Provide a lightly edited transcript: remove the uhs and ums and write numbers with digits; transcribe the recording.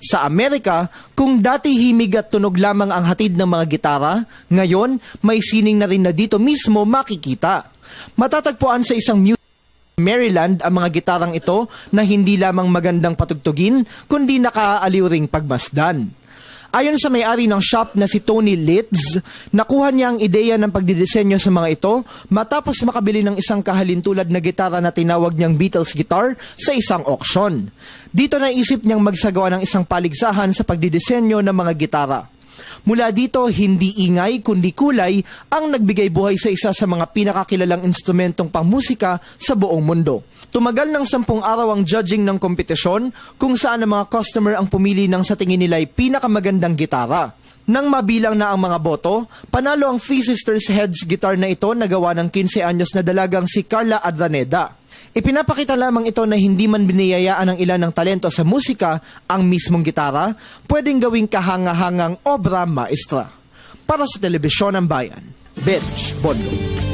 Sa Amerika, kung dati himig at tunog lamang ang hatid ng mga gitara, ngayon may sining na rin na dito mismo makikita. Matatagpuan sa isang museum sa Maryland ang mga gitarang ito na hindi lamang magandang patugtugin, kundi nakaaaliw ring pagmasdan. Ayon sa may-ari ng shop na si Tony Litz, nakuha niya ang ideya ng pagdidisenyo sa mga ito matapos makabili ng isang kahalintulad na gitara na tinawag niyang Beatles guitar sa isang auction. Dito naisip niyang magsagawa ng isang paligsahan sa pagdidisenyo ng mga gitara. Mula dito, hindi ingay kundi kulay ang nagbigay buhay sa isa sa mga pinakakilalang instrumentong pangmusika sa buong mundo. Tumagal ng 10 araw ang judging ng kompetisyon kung saan ang mga customer ang pumili ng sa tingin nila ay pinakamagandang gitara. Nang mabilang na ang mga boto, panalo ang Three Sisters Heads guitar na ito na gawa ng 15 anyos na dalagang si Carla Araneda. Ipinapakita lamang ito na hindi man biniyayaan ng ilan ng talento sa musika ang mismong gitara, pwedeng gawing kahanga-hangang obra maestra. Para sa Telebisyon ng Bayan, Benj Bondo.